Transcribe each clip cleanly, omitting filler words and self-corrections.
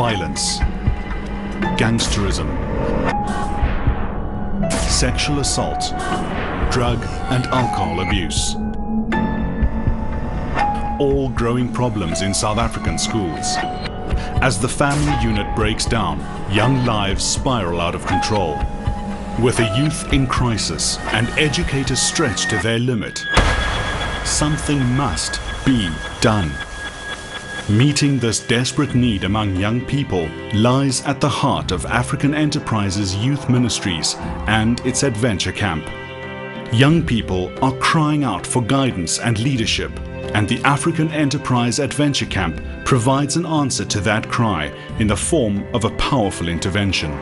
violence, gangsterism, sexual assault, drug and alcohol abuse. All growing problems in South African schools. As the family unit breaks down, young lives spiral out of control. With a youth in crisis and educators stretched to their limit, something must be done. Meeting this desperate need among young people lies at the heart of African Enterprise's youth ministries and its adventure camp. Young people are crying out for guidance and leadership, and the African Enterprise Adventure Camp provides an answer to that cry in the form of a powerful intervention.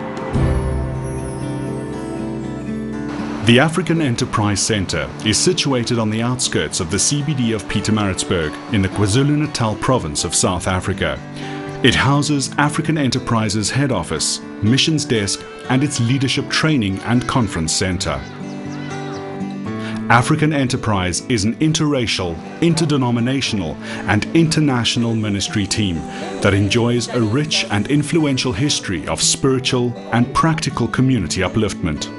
The African Enterprise Centre is situated on the outskirts of the CBD of Pietermaritzburg in the KwaZulu-Natal province of South Africa. It houses African Enterprise's head office, missions desk and its leadership training and conference centre. African Enterprise is an interracial, interdenominational and international ministry team that enjoys a rich and influential history of spiritual and practical community upliftment.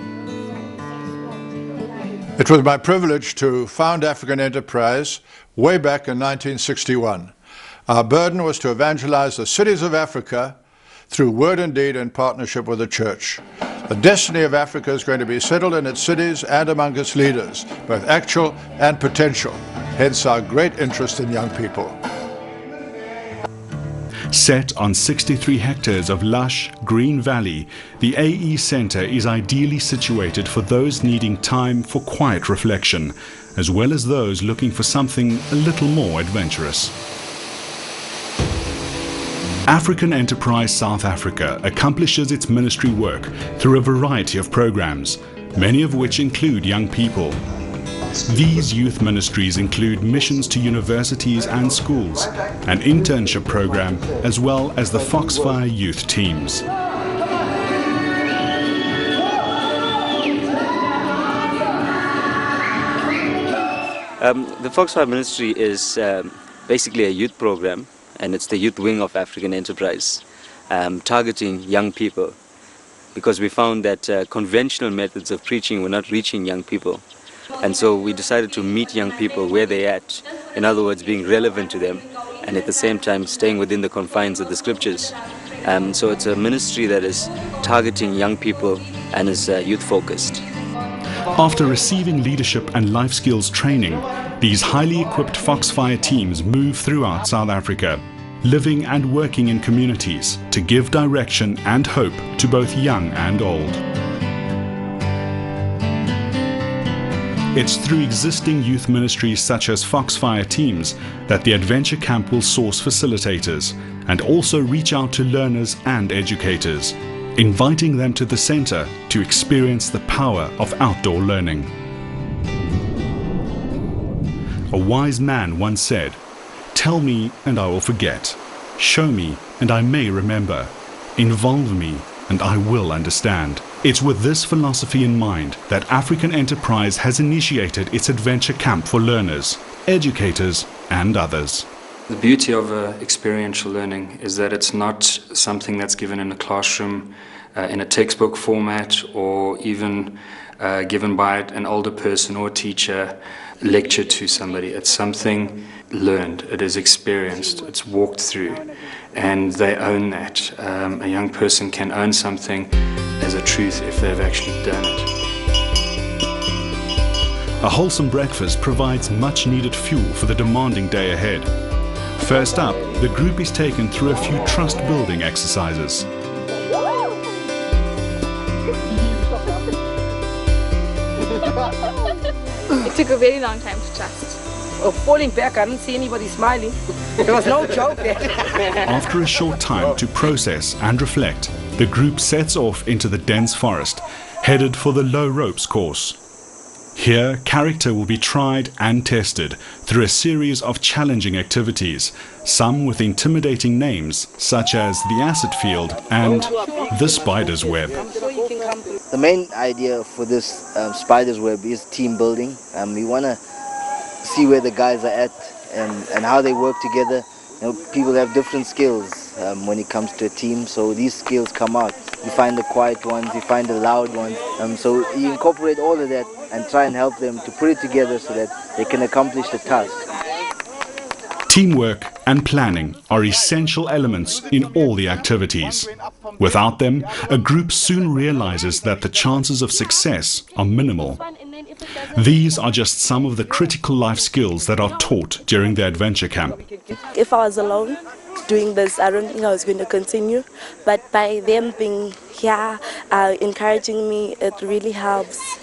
It was my privilege to found African Enterprise way back in 1961. Our burden was to evangelize the cities of Africa through word and deed in partnership with the church. The destiny of Africa is going to be settled in its cities and among its leaders, both actual and potential, hence our great interest in young people. Set on 63 hectares of lush, green valley, the AE Centre is ideally situated for those needing time for quiet reflection, as well as those looking for something a little more adventurous. African Enterprise South Africa accomplishes its ministry work through a variety of programs, many of which include young people. These youth ministries include missions to universities and schools, an internship program, as well as the Foxfire youth teams. The Foxfire Ministry is basically a youth program, and it's the youth wing of African Enterprise, targeting young people, because we found that conventional methods of preaching were not reaching young people. And so we decided to meet young people where they're at, in other words, being relevant to them, and at the same time staying within the confines of the scriptures. So it's a ministry that is targeting young people and is youth-focused. After receiving leadership and life skills training, these highly equipped Foxfire teams move throughout South Africa, living and working in communities to give direction and hope to both young and old. It's through existing youth ministries such as Foxfire teams that the Adventure Camp will source facilitators and also reach out to learners and educators, inviting them to the centre to experience the power of outdoor learning. A wise man once said, "Tell me and I will forget. Show me and I may remember. Involve me and I will understand." It's with this philosophy in mind that African Enterprise has initiated its adventure camp for learners, educators and others. The beauty of experiential learning is that it's not something that's given in a classroom, in a textbook format, or even given by an older person or a teacher, lecture to somebody. It's something learned, it is experienced, it's walked through, and they own that. A young person can own something as a truth if they've actually done it. A wholesome breakfast provides much needed fuel for the demanding day ahead. First up, the group is taken through a few trust building exercises. It took a very long time to trust. Falling back, I didn't see anybody smiling. There was no joke there. After a short time to process and reflect, the group sets off into the dense forest, headed for the low ropes course. Here, character will be tried and tested through a series of challenging activities, some with intimidating names such as the acid field and the spider's web. The main idea for this spider's web is team building. We want to see where the guys are at and how they work together. You know, people have different skills. when it comes to a team. So these skills come out. You find the quiet ones, you find the loud ones. So you incorporate all of that and try and help them to put it together so that they can accomplish the task. Teamwork and planning are essential elements in all the activities. Without them, a group soon realizes that the chances of success are minimal. These are just some of the critical life skills that are taught during the adventure camp. If I was alone doing this, I don't think I was going to continue. But by them being here, encouraging me, it really helps.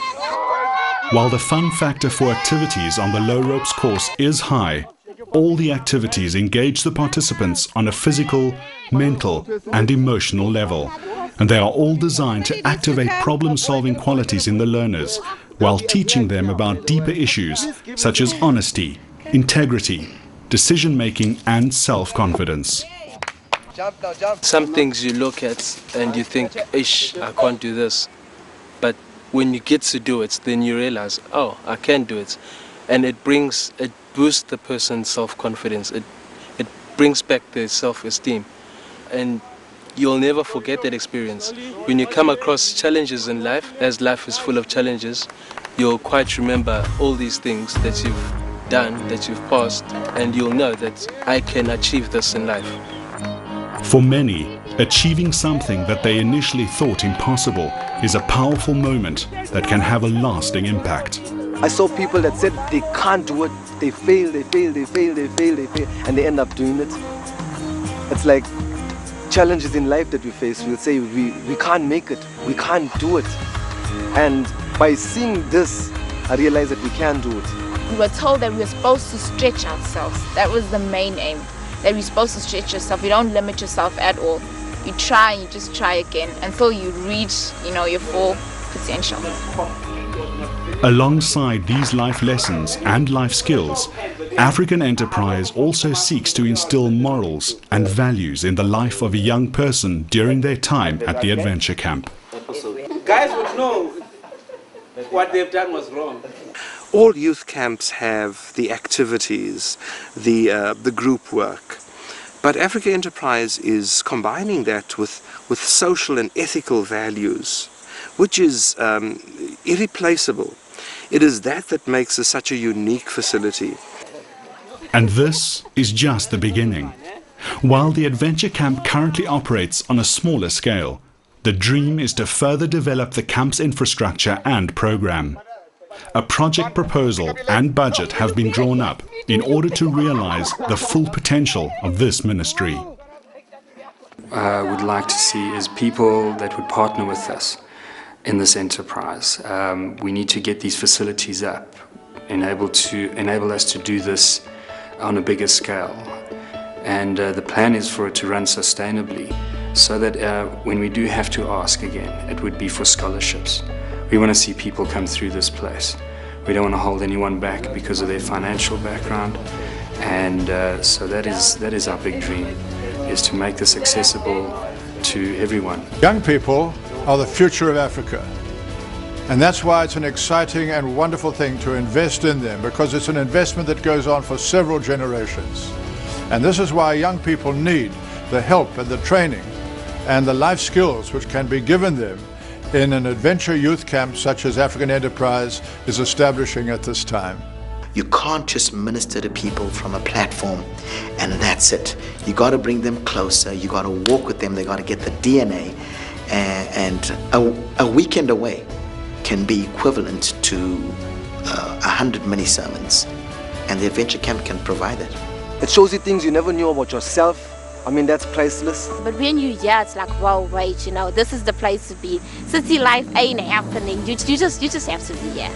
While the fun factor for activities on the low ropes course is high, all the activities engage the participants on a physical, mental and emotional level. And they are all designed to activate problem-solving qualities in the learners, while teaching them about deeper issues such as honesty, integrity, decision-making and self-confidence. Some things you look at and you think, ish, I can't do this. But when you get to do it, then you realize, oh, I can do it. And it boosts the person's self-confidence. It brings back their self-esteem. And you'll never forget that experience. When you come across challenges in life, as life is full of challenges, you'll quite remember all these things that you've done, that you've passed, and you'll know that I can achieve this in life. For many, achieving something that they initially thought impossible is a powerful moment that can have a lasting impact. I saw people that said they can't do it, they fail, and they end up doing it. It's like challenges in life that we face. We'll say we can't make it, we can't do it. And by seeing this, I realized that we can do it. We were told that we were supposed to stretch ourselves. That was the main aim, that we're supposed to stretch yourself. You don't limit yourself at all. You try, you just try again until you reach, your full potential. Alongside these life lessons and life skills, African Enterprise also seeks to instill morals and values in the life of a young person during their time at the adventure camp. Guys would know what they've done was wrong. All youth camps have the activities, the group work, but African Enterprise is combining that with social and ethical values, which is irreplaceable. It is that makes us such a unique facility. And this is just the beginning. While the adventure camp currently operates on a smaller scale, the dream is to further develop the camp's infrastructure and program. A project proposal and budget have been drawn up in order to realize the full potential of this ministry. What I would like to see is people that would partner with us in this enterprise. We need to get these facilities up, enable us to do this on a bigger scale. And the plan is for it to run sustainably, so that when we do have to ask again, it would be for scholarships. We want to see people come through this place. We don't want to hold anyone back because of their financial background. And so that is our big dream, is to make this accessible to everyone. Young people are the future of Africa. And that's why it's an exciting and wonderful thing to invest in them, because it's an investment that goes on for several generations. And this is why young people need the help and the training and the life skills which can be given them in an adventure youth camp such as African Enterprise is establishing at this time. You can't just minister to people from a platform and that's it. You got to bring them closer, you got to walk with them, they got to get the DNA, and a weekend away can be equivalent to 100 mini sermons, and the adventure camp can provide that. It shows you things you never knew about yourself. I mean, that's priceless. But when you're here, it's like, whoa, wait, this is the place to be. City life ain't happening. You just have to be here.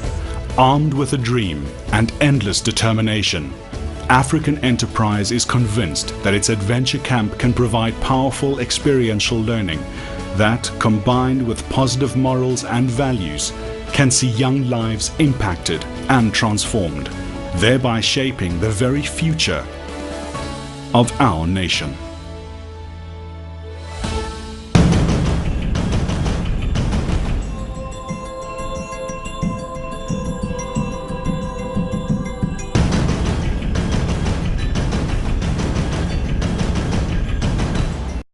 Armed with a dream and endless determination, African Enterprise is convinced that its adventure camp can provide powerful experiential learning that, combined with positive morals and values, can see young lives impacted and transformed, thereby shaping the very future of our nation.